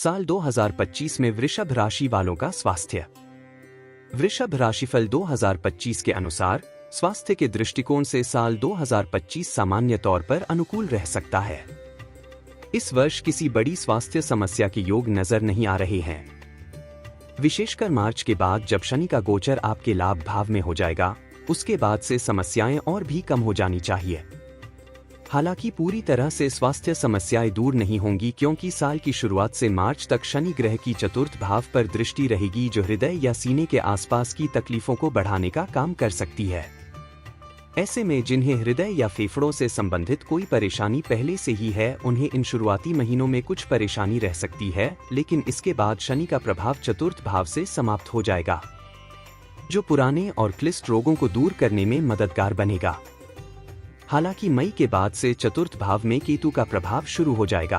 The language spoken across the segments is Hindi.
साल 2025 में वृषभ राशि वालों का स्वास्थ्य। वृषभ राशिफल 2025 के अनुसार स्वास्थ्य के दृष्टिकोण से साल 2025 सामान्य तौर पर अनुकूल रह सकता है। इस वर्ष किसी बड़ी स्वास्थ्य समस्या के योग नजर नहीं आ रहे हैं। विशेषकर मार्च के बाद जब शनि का गोचर आपके लाभ भाव में हो जाएगा, उसके बाद से समस्याएं और भी कम हो जानी चाहिए। हालांकि पूरी तरह से स्वास्थ्य समस्याएं दूर नहीं होंगी, क्योंकि साल की शुरुआत से मार्च तक शनि ग्रह की चतुर्थ भाव पर दृष्टि रहेगी, जो हृदय या सीने के आसपास की तकलीफों को बढ़ाने का काम कर सकती है। ऐसे में जिन्हें हृदय या फेफड़ों से संबंधित कोई परेशानी पहले से ही है, उन्हें इन शुरुआती महीनों में कुछ परेशानी रह सकती है, लेकिन इसके बाद शनि का प्रभाव चतुर्थ भाव से समाप्त हो जाएगा, जो पुराने और क्लिष्ट रोगों को दूर करने में मददगार बनेगा। हालांकि मई के बाद से चतुर्थ भाव में केतु का प्रभाव शुरू हो जाएगा,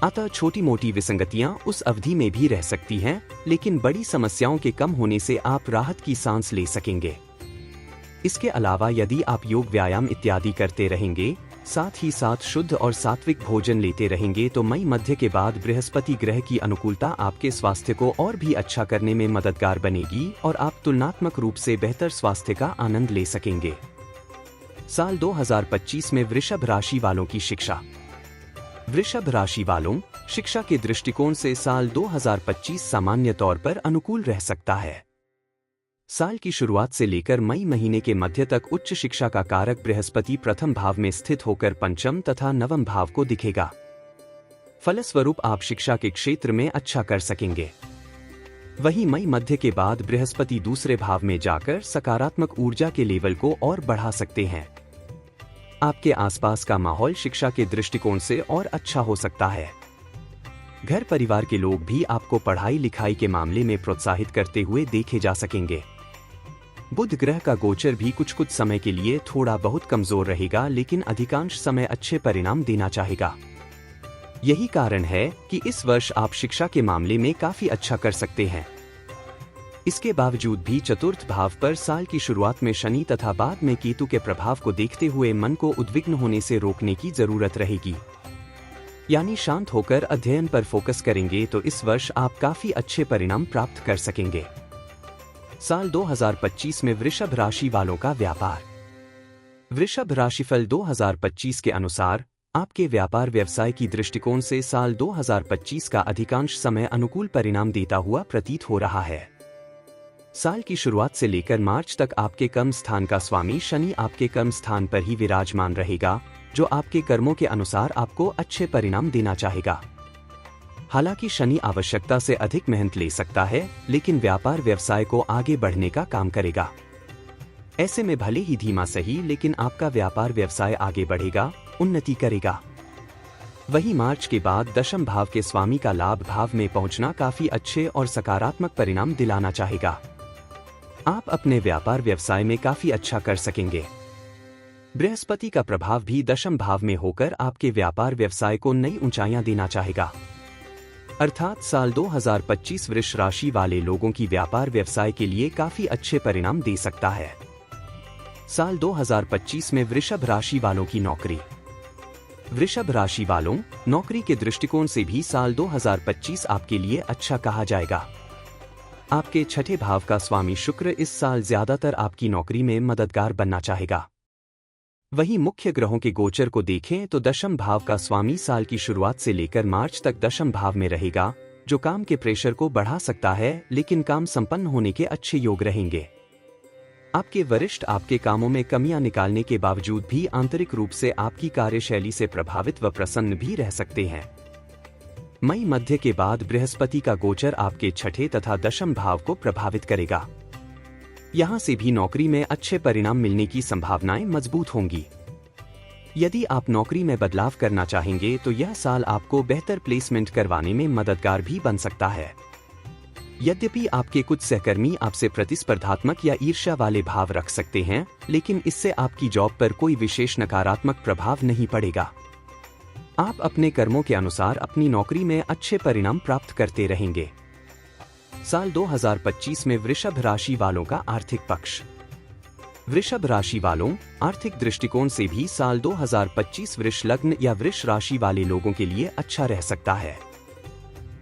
अतः छोटी मोटी विसंगतियां उस अवधि में भी रह सकती हैं, लेकिन बड़ी समस्याओं के कम होने से आप राहत की सांस ले सकेंगे। इसके अलावा यदि आप योग व्यायाम इत्यादि करते रहेंगे, साथ ही साथ शुद्ध और सात्विक भोजन लेते रहेंगे, तो मई मध्य के बाद बृहस्पति ग्रह की अनुकूलता आपके स्वास्थ्य को और भी अच्छा करने में मददगार बनेगी और आप तुलनात्मक रूप से बेहतर स्वास्थ्य का आनंद ले सकेंगे। साल 2025 में वृषभ राशि वालों की शिक्षा। वृषभ राशि वालों, शिक्षा के दृष्टिकोण से साल 2025 सामान्य तौर पर अनुकूल रह सकता है। साल की शुरुआत से लेकर मई महीने के मध्य तक उच्च शिक्षा का कारक बृहस्पति प्रथम भाव में स्थित होकर पंचम तथा नवम भाव को दिखेगा। फलस्वरूप आप शिक्षा के क्षेत्र में अच्छा कर सकेंगे। वहीं मई मध्य के बाद बृहस्पति दूसरे भाव में जाकर सकारात्मक ऊर्जा के लेवल को और बढ़ा सकते हैं। आपके आसपास का माहौल शिक्षा के दृष्टिकोण से और अच्छा हो सकता है। घर परिवार के लोग भी आपको पढ़ाई लिखाई के मामले में प्रोत्साहित करते हुए देखे जा सकेंगे। बुध ग्रह का गोचर भी कुछ समय के लिए थोड़ा बहुत कमजोर रहेगा, लेकिन अधिकांश समय अच्छे परिणाम देना चाहेगा। यही कारण है कि इस वर्ष आप शिक्षा के मामले में काफी अच्छा कर सकते हैं। इसके बावजूद भी चतुर्थ भाव पर साल की शुरुआत में शनि तथा बाद में केतु के प्रभाव को देखते हुए मन को उद्विग्न होने से रोकने की जरूरत रहेगी। यानी शांत होकर अध्ययन पर फोकस करेंगे तो इस वर्ष आप काफी अच्छे परिणाम प्राप्त कर सकेंगे। साल 2025 में वृषभ राशि वालों का व्यापार। वृषभ राशिफल 2025 के अनुसार आपके व्यापार व्यवसाय की दृष्टिकोण से साल 2025 का अधिकांश समय अनुकूल परिणाम देता हुआ प्रतीत हो रहा है। साल की शुरुआत से लेकर मार्च तक आपके कर्म स्थान का स्वामी शनि आपके कर्म स्थान पर ही विराजमान रहेगा, जो आपके कर्मों के अनुसार आपको अच्छे परिणाम देना चाहेगा। हालांकि शनि आवश्यकता से अधिक मेहनत ले सकता है, लेकिन व्यापार व्यवसाय को आगे बढ़ने का काम करेगा। ऐसे में भले ही धीमा सही, लेकिन आपका व्यापार व्यवसाय आगे बढ़ेगा, उन्नति करेगा। वहीं मार्च के बाद दशम भाव के स्वामी का लाभ भाव में पहुंचना काफी अच्छे और सकारात्मक परिणाम दिलाना चाहेगा। आप अपने व्यापार व्यवसाय में काफी अच्छा कर सकेंगे। बृहस्पति का प्रभाव भी दशम भाव में होकर आपके व्यापार व्यवसाय को नई ऊंचाइयां देना चाहेगा। अर्थात साल 2025 वृष राशि वाले लोगों की व्यापार व्यवसाय के लिए काफी अच्छे परिणाम दे सकता है। साल 2025 में वृषभ राशि वालों की नौकरी। वृषभ राशि वालों, नौकरी के दृष्टिकोण से भी साल 2025 आपके लिए अच्छा कहा जाएगा। आपके छठे भाव का स्वामी शुक्र इस साल ज्यादातर आपकी नौकरी में मददगार बनना चाहेगा। वहीं मुख्य ग्रहों के गोचर को देखें तो दशम भाव का स्वामी साल की शुरुआत से लेकर मार्च तक दशम भाव में रहेगा, जो काम के प्रेशर को बढ़ा सकता है, लेकिन काम संपन्न होने के अच्छे योग रहेंगे। आपके वरिष्ठ आपके कामों में कमियां निकालने के बावजूद भी आंतरिक रूप से आपकी कार्यशैली से प्रभावित व प्रसन्न भी रह सकते हैं। मई मध्य के बाद बृहस्पति का गोचर आपके छठे तथा दशम भाव को प्रभावित करेगा। यहां से भी नौकरी में अच्छे परिणाम मिलने की संभावनाएं मजबूत होंगी। यदि आप नौकरी में बदलाव करना चाहेंगे तो यह साल आपको बेहतर प्लेसमेंट करवाने में मददगार भी बन सकता है। यद्यपि आपके कुछ सहकर्मी आपसे प्रतिस्पर्धात्मक या ईर्ष्या वाले भाव रख सकते हैं, लेकिन इससे आपकी जॉब पर कोई विशेष नकारात्मक प्रभाव नहीं पड़ेगा। आप अपने कर्मों के अनुसार अपनी नौकरी में अच्छे परिणाम प्राप्त करते रहेंगे। साल 2025 में वृषभ राशि वालों का आर्थिक पक्ष। वृषभ राशि वालों, आर्थिक दृष्टिकोण से भी साल 2025 वृष लग्न या वृष राशि वाले लोगों के लिए अच्छा रह सकता है।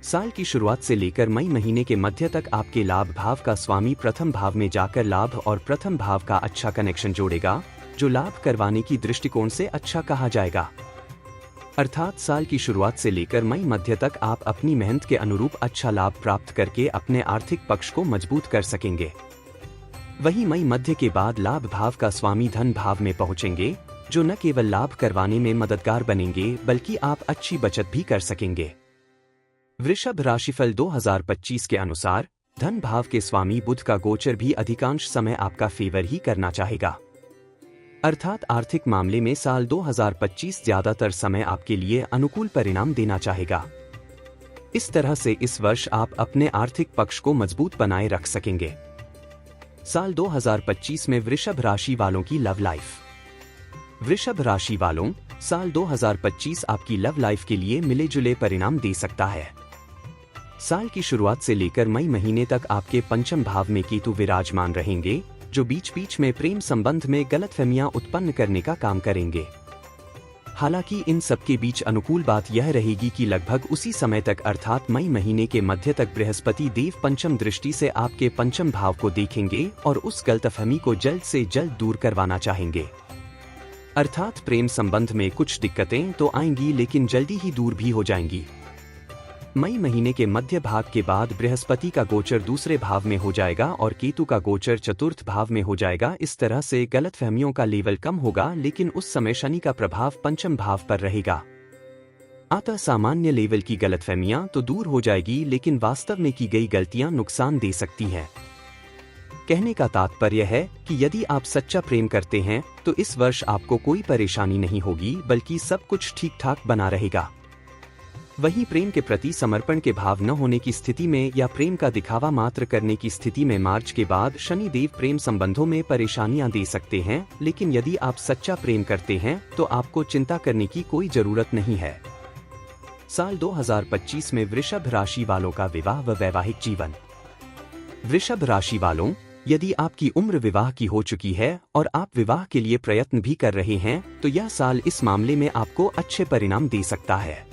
साल की शुरुआत से लेकर मई महीने के मध्य तक आपके लाभ भाव का स्वामी प्रथम भाव में जाकर लाभ और प्रथम भाव का अच्छा कनेक्शन जोड़ेगा, जो लाभ करवाने की दृष्टिकोण से अच्छा कहा जाएगा। अर्थात साल की शुरुआत से लेकर मई मध्य तक आप अपनी मेहनत के अनुरूप अच्छा लाभ प्राप्त करके अपने आर्थिक पक्ष को मजबूत कर सकेंगे। वहीं मई मध्य के बाद लाभ भाव का स्वामी धन भाव में पहुंचेंगे, जो न केवल लाभ करवाने में मददगार बनेंगे बल्कि आप अच्छी बचत भी कर सकेंगे। वृषभ राशिफल 2025 के अनुसार धन भाव के स्वामी बुध का गोचर भी अधिकांश समय आपका फेवर ही करना चाहेगा। अर्थात आर्थिक मामले में साल 2025 ज्यादातर समय आपके लिए अनुकूल परिणाम देना चाहेगा। इस तरह से इस वर्ष आप अपने आर्थिक पक्ष को मजबूत बनाए रख सकेंगे। साल 2025 में वृषभ राशि वालों की लव लाइफ। वृषभ राशि वालों, साल 2025 आपकी लव लाइफ के लिए मिले जुले परिणाम दे सकता है। साल की शुरुआत से लेकर मई महीने तक आपके पंचम भाव में केतु विराजमान रहेंगे, जो बीच बीच में प्रेम संबंध में गलतफहमियां उत्पन्न करने का काम करेंगे। हालांकि इन सबके बीच अनुकूल बात यह रहेगी कि लगभग उसी समय तक अर्थात मई महीने के मध्य तक बृहस्पति देव पंचम दृष्टि से आपके पंचम भाव को देखेंगे और उस गलतफहमी को जल्द से जल्द दूर करवाना चाहेंगे। अर्थात प्रेम संबंध में कुछ दिक्कतें तो आएंगी लेकिन जल्दी ही दूर भी हो जाएंगी। मई महीने के मध्य भाग के बाद बृहस्पति का गोचर दूसरे भाव में हो जाएगा और केतु का गोचर चतुर्थ भाव में हो जाएगा। इस तरह से गलतफहमियों का लेवल कम होगा, लेकिन उस समय शनि का प्रभाव पंचम भाव पर रहेगा। अतः सामान्य लेवल की गलतफहमियां तो दूर हो जाएगी, लेकिन वास्तव में की गई गलतियां नुकसान दे सकती हैं। कहने का तात्पर्य है कि यदि आप सच्चा प्रेम करते हैं तो इस वर्ष आपको कोई परेशानी नहीं होगी, बल्कि सब कुछ ठीक ठाक बना रहेगा। वहीं प्रेम के प्रति समर्पण के भाव न होने की स्थिति में या प्रेम का दिखावा मात्र करने की स्थिति में मार्च के बाद शनि देव प्रेम संबंधों में परेशानियां दे सकते हैं, लेकिन यदि आप सच्चा प्रेम करते हैं तो आपको चिंता करने की कोई जरूरत नहीं है। साल 2025 में वृषभ राशि वालों का विवाह व वैवाहिक जीवन। वृषभ राशि वालों, यदि आपकी उम्र विवाह की हो चुकी है और आप विवाह के लिए प्रयत्न भी कर रहे हैं तो यह साल इस मामले में आपको अच्छे परिणाम दे सकता है।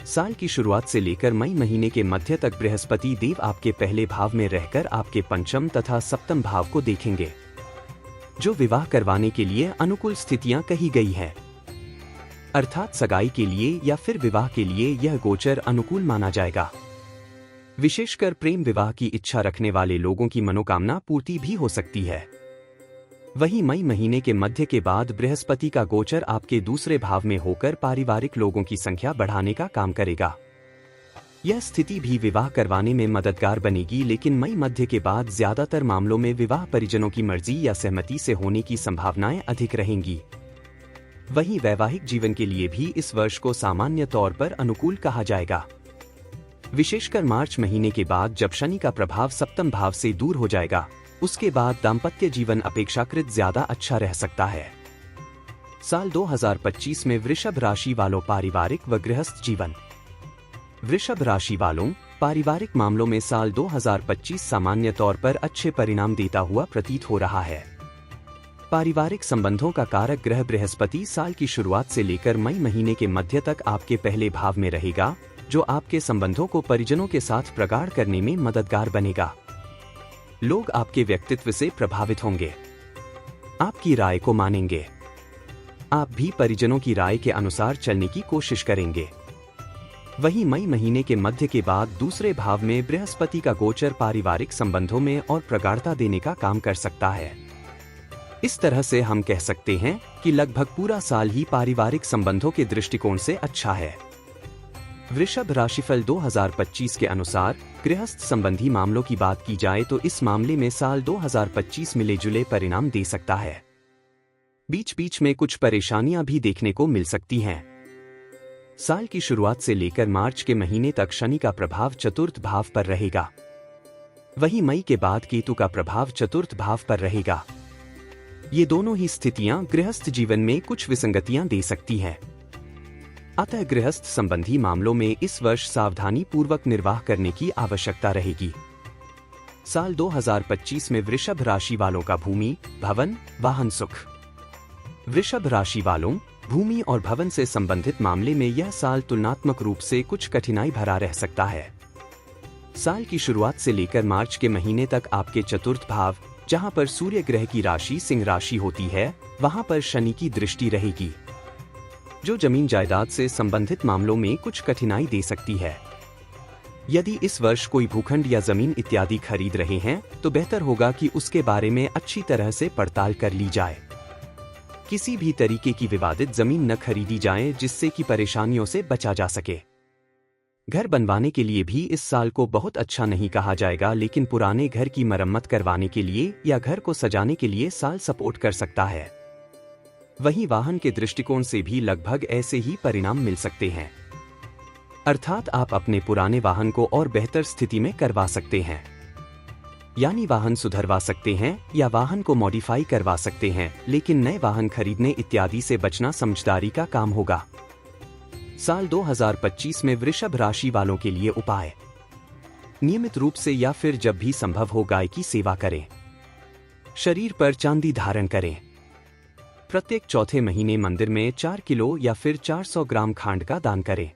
साल की शुरुआत से लेकर मई महीने के मध्य तक बृहस्पति देव आपके पहले भाव में रहकर आपके पंचम तथा सप्तम भाव को देखेंगे, जो विवाह करवाने के लिए अनुकूल स्थितियां कही गई है। अर्थात सगाई के लिए या फिर विवाह के लिए यह गोचर अनुकूल माना जाएगा। विशेषकर प्रेम विवाह की इच्छा रखने वाले लोगों की मनोकामना पूर्ति भी हो सकती है। वहीं मई महीने के मध्य के बाद बृहस्पति का गोचर आपके दूसरे भाव में होकर पारिवारिक लोगों की संख्या बढ़ाने का काम करेगा। यह स्थिति भी विवाह करवाने में मददगार बनेगी, लेकिन मई मध्य के बाद ज्यादातर मामलों में विवाह परिजनों की मर्जी या सहमति से होने की संभावनाएं अधिक रहेंगी। वहीं वैवाहिक जीवन के लिए भी इस वर्ष को सामान्य तौर पर अनुकूल कहा जाएगा। विशेषकर मार्च महीने के बाद जब शनि का प्रभाव सप्तम भाव से दूर हो जाएगा, उसके बाद दाम्पत्य जीवन अपेक्षाकृत ज्यादा अच्छा रह सकता है। साल 2025 में वृषभ राशि वालों पारिवारिक व गृहस्थ जीवन। वृषभ राशि वालों, पारिवारिक मामलों में साल 2025 सामान्य तौर पर अच्छे परिणाम देता हुआ प्रतीत हो रहा है। पारिवारिक संबंधों का कारक ग्रह बृहस्पति साल की शुरुआत से लेकर मई महीने के मध्य तक आपके पहले भाव में रहेगा, जो आपके संबंधों को परिजनों के साथ प्रगाढ़ करने में मददगार बनेगा। लोग आपके व्यक्तित्व से प्रभावित होंगे, आपकी राय को मानेंगे। आप भी परिजनों की राय के अनुसार चलने की कोशिश करेंगे। वहीं मई महीने के मध्य के बाद दूसरे भाव में बृहस्पति का गोचर पारिवारिक संबंधों में और प्रगाढ़ता देने का काम कर सकता है। इस तरह से हम कह सकते हैं कि लगभग पूरा साल ही पारिवारिक संबंधों के दृष्टिकोण से अच्छा है। वृषभ राशिफल 2025 के अनुसार गृहस्थ संबंधी मामलों की बात की जाए तो इस मामले में साल 2025 मिले जुले परिणाम दे सकता है। बीच बीच में कुछ परेशानियां भी देखने को मिल सकती हैं। साल की शुरुआत से लेकर मार्च के महीने तक शनि का प्रभाव चतुर्थ भाव पर रहेगा। वहीं मई के बाद केतु का प्रभाव चतुर्थ भाव पर रहेगा। ये दोनों ही स्थितियां गृहस्थ जीवन में कुछ विसंगतियां दे सकती हैं। अतः गृहस्थ संबंधी मामलों में इस वर्ष सावधानी पूर्वक निर्वाह करने की आवश्यकता रहेगी। साल 2025 में वृषभ राशि वालों का भूमि, भवन, वाहन सुख। वृषभ राशि वालों, भूमि और भवन से संबंधित मामले में यह साल तुलनात्मक रूप से कुछ कठिनाई भरा रह सकता है। साल की शुरुआत से लेकर मार्च के महीने तक आपके चतुर्थ भाव, जहां पर सूर्य ग्रह की राशि सिंह राशि होती है, वहां पर शनि की दृष्टि रहेगी, जो जमीन जायदाद से संबंधित मामलों में कुछ कठिनाई दे सकती है। यदि इस वर्ष कोई भूखंड या जमीन इत्यादि खरीद रहे हैं तो बेहतर होगा कि उसके बारे में अच्छी तरह से पड़ताल कर ली जाए। किसी भी तरीके की विवादित जमीन न खरीदी जाए जिससे कि परेशानियों से बचा जा सके। घर बनवाने के लिए भी इस साल को बहुत अच्छा नहीं कहा जाएगा, लेकिन पुराने घर की मरम्मत करवाने के लिए या घर को सजाने के लिए साल सपोर्ट कर सकता है। वहीं वाहन के दृष्टिकोण से भी लगभग ऐसे ही परिणाम मिल सकते हैं, अर्थात आप अपने पुराने वाहन को और बेहतर स्थिति में करवा सकते हैं, यानी वाहन सुधरवा सकते हैं या वाहन को मॉडिफाई करवा सकते हैं, लेकिन नए वाहन खरीदने इत्यादि से बचना समझदारी का काम होगा। साल 2025 में वृषभ राशि वालों के लिए उपाय। नियमित रूप से या फिर जब भी संभव हो गाय की सेवा करें। शरीर पर चांदी धारण करें। प्रत्येक चौथे महीने मंदिर में 4 किलो या फिर 400 ग्राम खांड का दान करें।